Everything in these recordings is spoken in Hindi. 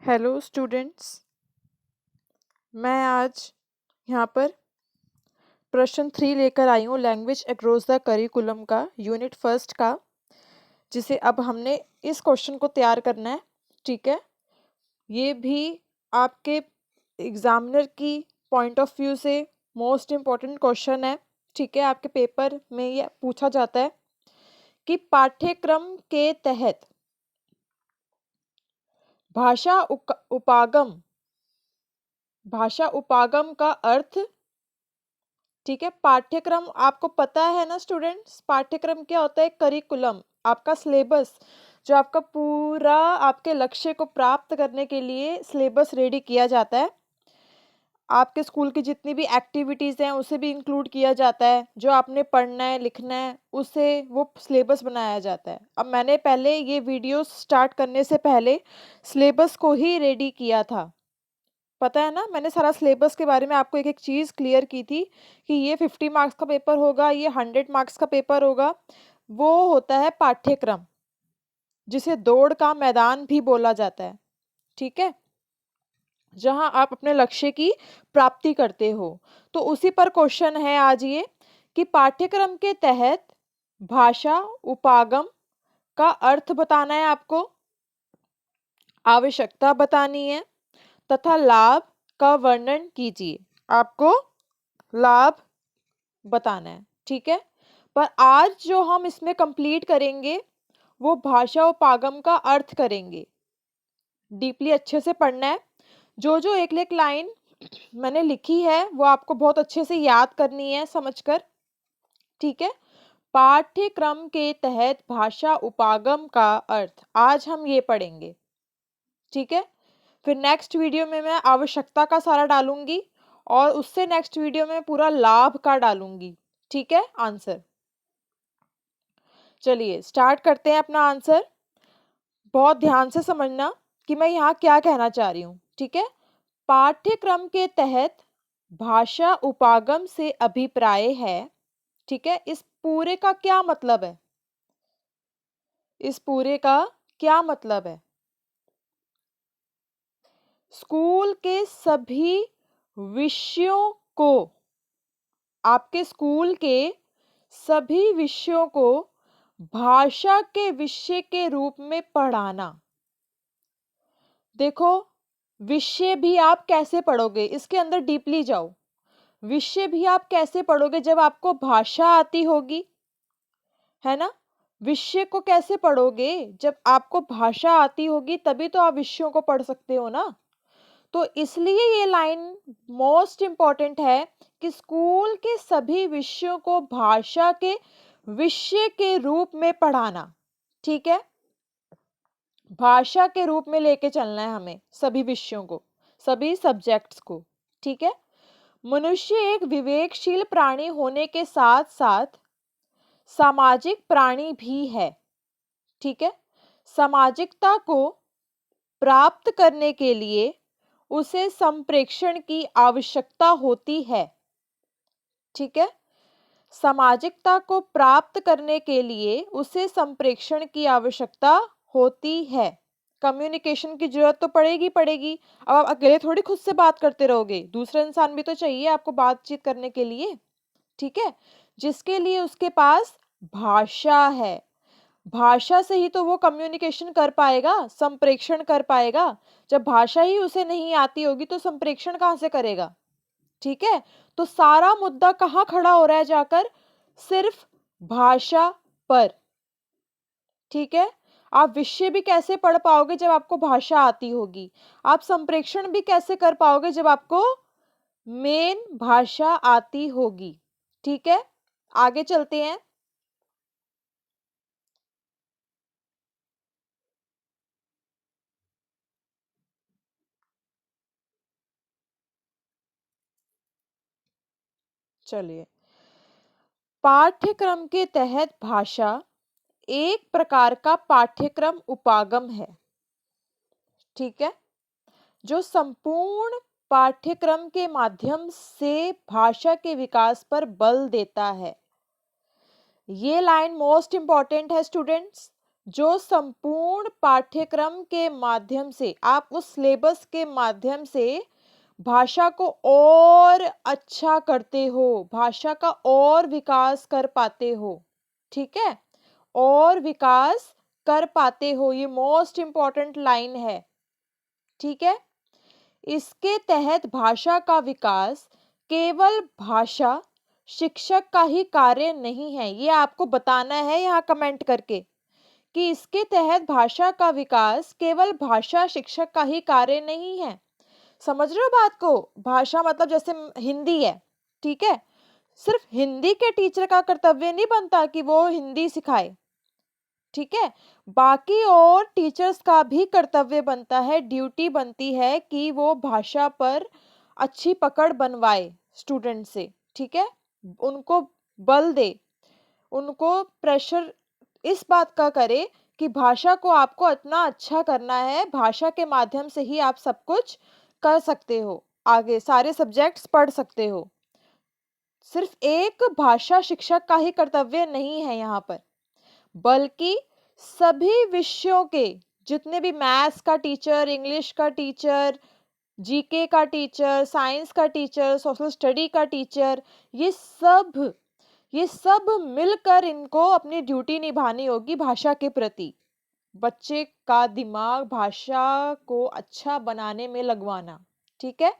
हेलो स्टूडेंट्स, मैं आज यहाँ पर प्रश्न 3 लेकर आई हूँ लैंग्वेज अक्रॉस द करिकुलम का यूनिट फर्स्ट का, जिसे अब हमने इस क्वेश्चन को तैयार करना है। ठीक है, ये भी आपके एग्जामिनर की पॉइंट ऑफ व्यू से मोस्ट इम्पॉर्टेंट क्वेश्चन है। ठीक है, आपके पेपर में ये पूछा जाता है कि पाठ्यक्रम के तहत भाषा उपागम का अर्थ। ठीक है, पाठ्यक्रम आपको पता है ना स्टूडेंट्स, पाठ्यक्रम क्या होता है? करिकुलम, आपका सिलेबस, जो आपका पूरा आपके लक्ष्य को प्राप्त करने के लिए सिलेबस रेडी किया जाता है। आपके स्कूल की जितनी भी एक्टिविटीज़ हैं उसे भी इंक्लूड किया जाता है, जो आपने पढ़ना है लिखना है उसे वो सिलेबस बनाया जाता है। अब मैंने पहले ये वीडियो स्टार्ट करने से पहले सिलेबस को ही रेडी किया था, पता है ना, मैंने सारा सिलेबस के बारे में आपको एक एक चीज़ क्लियर की थी कि ये 50 मार्क्स का पेपर होगा, ये 100 मार्क्स का पेपर होगा। वो होता है पाठ्यक्रम, जिसे दौड़ का मैदान भी बोला जाता है। ठीक है, जहां आप अपने लक्ष्य की प्राप्ति करते हो। तो उसी पर क्वेश्चन है आज ये कि पाठ्यक्रम के तहत भाषा उपागम का अर्थ बताना है आपको, आवश्यकता बतानी है तथा लाभ का वर्णन कीजिए। आपको लाभ बताना है। ठीक है, पर आज जो हम इसमें कंप्लीट करेंगे वो भाषा उपागम का अर्थ करेंगे। डीपली अच्छे से पढ़ना है। जो जो एक एक लाइन मैंने लिखी है वो आपको बहुत अच्छे से याद करनी है समझकर। ठीक है, पाठ्यक्रम के तहत भाषा उपागम का अर्थ आज हम ये पढ़ेंगे। ठीक है, फिर नेक्स्ट वीडियो में मैं आवश्यकता का सारा डालूंगी और उससे नेक्स्ट वीडियो में पूरा लाभ का डालूंगी। ठीक है, आंसर। चलिए स्टार्ट करते हैं अपना आंसर। बहुत ध्यान से समझना कि मैं यहाँ क्या कहना चाह रही हूँ। ठीक है, पाठ्यक्रम के तहत भाषा उपागम से अभिप्राय है। ठीक है, इस पूरे का क्या मतलब है? इस पूरे का क्या मतलब है? स्कूल के सभी विषयों को, आपके स्कूल के सभी विषयों को भाषा के विषय के रूप में पढ़ाना। देखो, विषय भी आप कैसे पढ़ोगे, इसके अंदर डीपली जाओ। विषय भी आप कैसे पढ़ोगे? जब आपको भाषा आती होगी, है ना। विषय को कैसे पढ़ोगे? जब आपको भाषा आती होगी तभी तो आप विषयों को पढ़ सकते हो ना। तो इसलिए ये लाइन मोस्ट इंपॉर्टेंट है कि स्कूल के सभी विषयों को भाषा के विषय के रूप में पढ़ाना। ठीक है, भाषा के रूप में लेके चलना है हमें सभी विषयों को, सभी सब्जेक्ट्स को। ठीक है, मनुष्य एक विवेकशील प्राणी होने के साथ साथ सामाजिक प्राणी भी है। ठीक है, सामाजिकता को प्राप्त करने के लिए उसे संप्रेषण की आवश्यकता होती है। ठीक है, सामाजिकता को प्राप्त करने के लिए उसे संप्रेषण की आवश्यकता होती है। कम्युनिकेशन की जरूरत तो पड़ेगी पड़ेगी। अब आप अकेले थोड़ी खुद से बात करते रहोगे, दूसरा इंसान भी तो चाहिए आपको बातचीत करने के लिए। ठीक है, जिसके लिए उसके पास भाषा है। भाषा से ही तो वो कम्युनिकेशन कर पाएगा, संप्रेषण कर पाएगा। जब भाषा ही उसे नहीं आती होगी तो संप्रेषण कहाँ से करेगा? ठीक है, तो सारा मुद्दा कहाँ खड़ा हो रहा है जाकर? सिर्फ भाषा पर। ठीक है, आप विषय भी कैसे पढ़ पाओगे जब आपको भाषा आती होगी? आप संप्रेषण भी कैसे कर पाओगे जब आपको मेन भाषा आती होगी? ठीक है, आगे चलते हैं। चलिए, पाठ्यक्रम के तहत भाषा एक प्रकार का पाठ्यक्रम उपागम है। ठीक है, जो संपूर्ण पाठ्यक्रम के माध्यम से भाषा के विकास पर बल देता है। ये लाइन मोस्ट इंपॉर्टेंट है स्टूडेंट्स। जो संपूर्ण पाठ्यक्रम के माध्यम से, आप उस सिलेबस के माध्यम से भाषा को और अच्छा करते हो, भाषा का और विकास कर पाते हो। ठीक है, और विकास कर पाते हो, ये मोस्ट इंपॉर्टेंट लाइन है। ठीक है, इसके तहत भाषा का विकास केवल भाषा शिक्षक का ही कार्य नहीं है, ये आपको बताना है यहाँ कमेंट करके कि इसके तहत भाषा का विकास केवल भाषा शिक्षक का ही कार्य नहीं है। समझ रहे हो बात को? भाषा मतलब जैसे हिंदी है, ठीक है, सिर्फ हिंदी के टीचर का कर्तव्य नहीं बनता कि वो हिंदी सिखाए। ठीक है, बाकी और टीचर्स का भी कर्तव्य बनता है, ड्यूटी बनती है कि वो भाषा पर अच्छी पकड़ बनवाए स्टूडेंट से। ठीक है, उनको बल दे, उनको प्रेशर इस बात का करे कि भाषा को आपको इतना अच्छा करना है, भाषा के माध्यम से ही आप सब कुछ कर सकते हो, आगे सारे सब्जेक्ट्स पढ़ सकते हो। सिर्फ एक भाषा शिक्षक का ही कर्तव्य नहीं है यहाँ पर, बल्कि सभी विषयों के, जितने भी मैथ्स का टीचर, इंग्लिश का टीचर, जीके का टीचर, साइंस का टीचर, सोशल स्टडी का टीचर, ये सब मिलकर इनको अपनी ड्यूटी निभानी होगी भाषा के प्रति, बच्चे का दिमाग भाषा को अच्छा बनाने में लगवाना। ठीक है,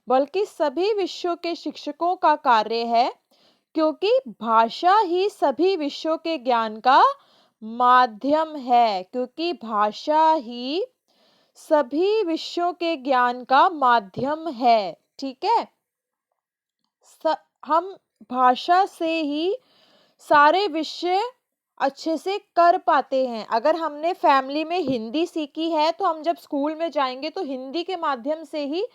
बल्कि सभी विषयों के शिक्षकों का कार्य है, क्योंकि भाषा ही सभी विषयों के ज्ञान का माध्यम है, क्योंकि भाषा ही सभी विषयों के ज्ञान का माध्यम है। ठीक है, हम भाषा से ही सारे विषय अच्छे से कर पाते हैं। अगर हमने फैमिली में हिंदी सीखी है तो हम जब स्कूल में जाएंगे तो हिंदी के माध्यम से ही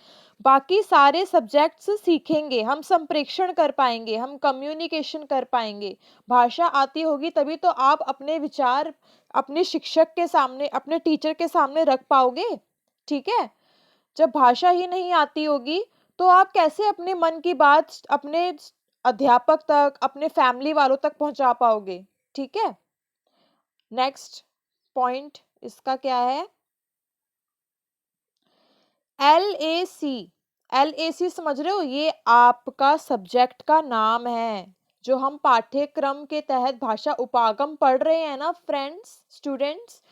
बाकी सारे सब्जेक्ट्स सीखेंगे, हम संप्रेषण कर पाएंगे, हम कम्युनिकेशन कर पाएंगे। भाषा आती होगी तभी तो आप अपने विचार अपने शिक्षक के सामने, अपने टीचर के सामने रख पाओगे। ठीक है, जब भाषा ही नहीं आती होगी तो आप कैसे अपने मन की बात अपने अध्यापक तक, अपने फैमिली वालों तक पहुंचा पाओगे? ठीक है, नेक्स्ट पॉइंट इसका क्या है? LAC, LAC समझ रहे हो? ये आपका सब्जेक्ट का नाम है, जो हम पाठ्यक्रम के तहत भाषा उपागम पढ़ रहे हैं ना फ्रेंड्स, स्टूडेंट्स,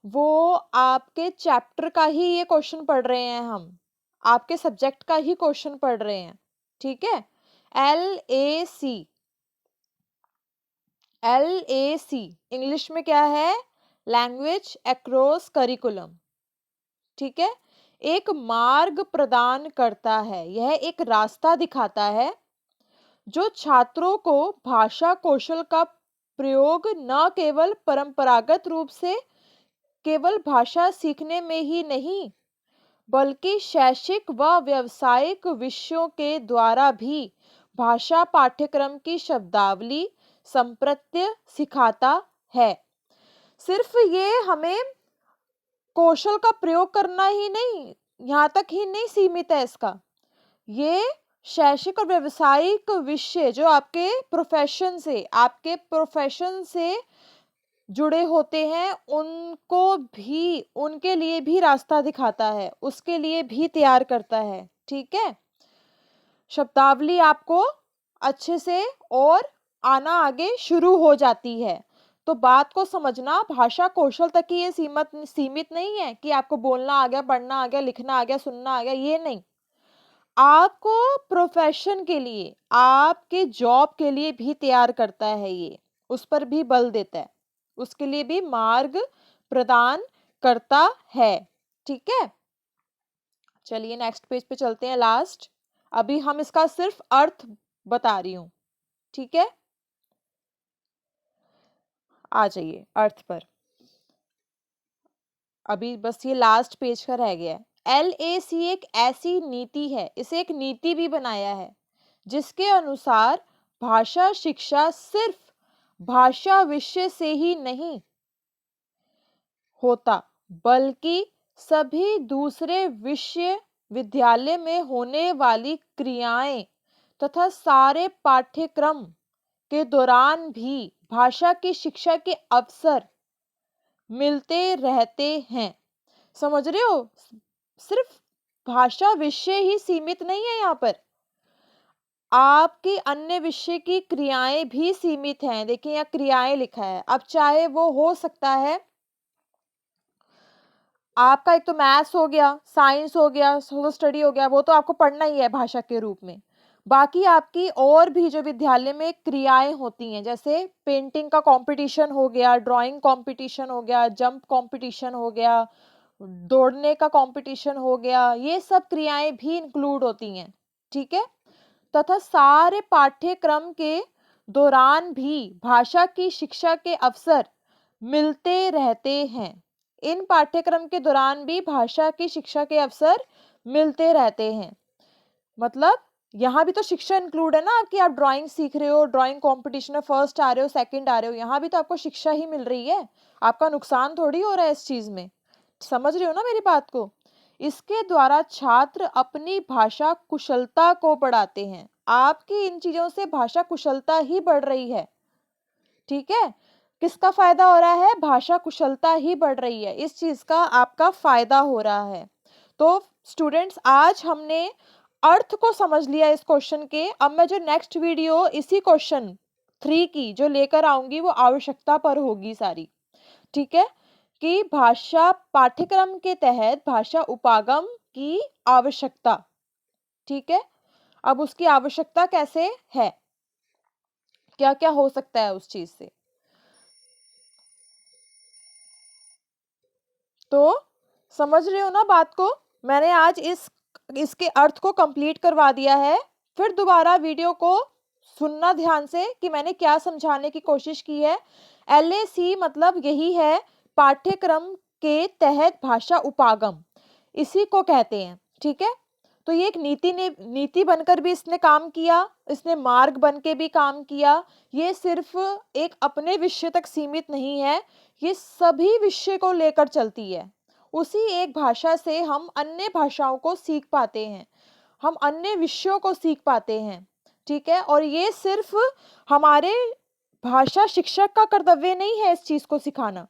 वो आपके चैप्टर का ही ये क्वेश्चन पढ़ रहे हैं, हम आपके सब्जेक्ट का ही क्वेश्चन पढ़ रहे हैं। ठीक है, LAC, LAC इंग्लिश में क्या है? Language across curriculum. ठीक है, एक मार्ग प्रदान करता है, यह एक रास्ता दिखाता है जो छात्रों को भाषा कौशल का प्रयोग न केवल परंपरागत रूप से केवल भाषा सीखने में ही नहीं, बल्कि शैक्षिक व व्यावसायिक विषयों के द्वारा भी भाषा पाठ्यक्रम की शब्दावली संप्रत्य सिखाता है। सिर्फ ये हमें कौशल का प्रयोग करना ही नहीं, यहाँ तक ही नहीं सीमित है इसका, ये शैक्षिक और व्यावसायिक विषय जो आपके प्रोफेशन से जुड़े होते हैं, उनको भी, उनके लिए भी रास्ता दिखाता है, उसके लिए भी तैयार करता है। ठीक है, शब्दावली आपको अच्छे से और आना आगे शुरू हो जाती है। तो बात को समझना, भाषा कौशल तक ही ये सीमित नहीं है कि आपको बोलना आ गया, पढ़ना आ गया, लिखना आ गया, सुनना आ गया, ये नहीं। आपको प्रोफेशन के लिए, आपके जॉब के लिए भी तैयार करता है, ये उस पर भी बल देता है, उसके लिए भी मार्ग प्रदान करता है। ठीक है, चलिए नेक्स्ट पेज पे चलते हैं, लास्ट। अभी हम इसका सिर्फ अर्थ बता रही हूं। ठीक है, आ जाइए अर्थ पर, अभी बस ये लास्ट पेज का रह गया है। LAC एक ऐसी नीति है, इसे एक नीति भी बनाया है, जिसके अनुसार भाषा शिक्षा सिर्फ भाषा विषय से ही नहीं होता, बल्कि सभी दूसरे विषय विद्यालय में होने वाली क्रियाएं तथा सारे पाठ्यक्रम के दौरान भी भाषा की शिक्षा के अवसर मिलते रहते हैं। समझ रहे हो? सिर्फ भाषा विषय ही सीमित नहीं है यहाँ पर, आपकी अन्य विषय की क्रियाएं भी सीमित हैं। देखिए यहाँ क्रियाएं लिखा है, अब चाहे वो हो सकता है आपका, एक तो मैथ्स हो गया, साइंस हो गया, सोशल स्टडी हो गया, वो तो आपको पढ़ना ही है भाषा के रूप में। बाकी आपकी और भी जो विद्यालय में क्रियाएं होती हैं, जैसे पेंटिंग का कंपटीशन हो गया, ड्राइंग कंपटीशन हो गया, जंप कंपटीशन हो गया, दौड़ने का कंपटीशन हो गया, ये सब क्रियाएं भी इंक्लूड होती हैं। ठीक है, तथा सारे पाठ्यक्रम के दौरान भी भाषा की शिक्षा के अवसर मिलते रहते हैं। इन पाठ्यक्रम के दौरान भी भाषा की शिक्षा के अवसर मिलते रहते हैं। मतलब यहाँ भी तो शिक्षा इंक्लूड है ना आपकी, आप ड्राइंग सीख रहे हो, ड्राइंग कंपटीशन में फर्स्ट आ रहे हो, सेकंड आ रहे हो, यहाँ भी तो आपको शिक्षा ही मिल रही है, आपका नुकसान थोड़ी हो रहा है इस चीज में। समझ रहे हो ना मेरी बात को? इसके द्वारा छात्र अपनी भाषा कुशलता को बढ़ाते हैं। आपकी इन चीजों से भाषा कुशलता ही बढ़ रही है। ठीक है, किसका फायदा हो रहा है? भाषा कुशलता ही बढ़ रही है, इस चीज का आपका फायदा हो रहा है। तो स्टूडेंट्स, आज हमने अर्थ को समझ लिया इस क्वेश्चन के। अब मैं जो नेक्स्ट वीडियो इसी क्वेश्चन 3 की जो लेकर आऊंगी वो आवश्यकता पर होगी सारी। ठीक है, कि भाषा पाठ्यक्रम के तहत भाषा उपागम की आवश्यकता। ठीक है, अब उसकी आवश्यकता कैसे है, क्या क्या हो सकता है उस चीज से। तो समझ रहे हो ना बात को? मैंने आज इसके अर्थ को कंप्लीट करवा दिया है। फिर दोबारा वीडियो को सुनना ध्यान से कि मैंने क्या समझाने की कोशिश की है। LAC मतलब यही है, पाठ्यक्रम के तहत भाषा उपागम, इसी को कहते हैं। ठीक है, तो ये एक नीति बनकर भी इसने काम किया, इसने मार्ग बन के भी काम किया। ये सिर्फ एक अपने विषय तक सीमित नहीं है, ये सभी विषय को लेकर चलती है। उसी एक भाषा से हम अन्य भाषाओं को सीख पाते हैं, हम अन्य विषयों को सीख पाते हैं। ठीक है, और ये सिर्फ हमारे भाषा शिक्षक का कर्तव्य नहीं है इस चीज को सिखाना,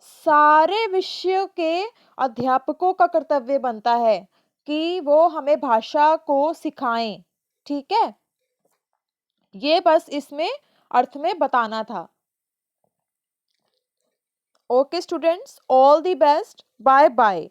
सारे विषयों के अध्यापकों का कर्तव्य बनता है कि वो हमें भाषा को सिखाएं। ठीक है, ये बस इसमें अर्थ में बताना था। Okay students, all the best, bye bye.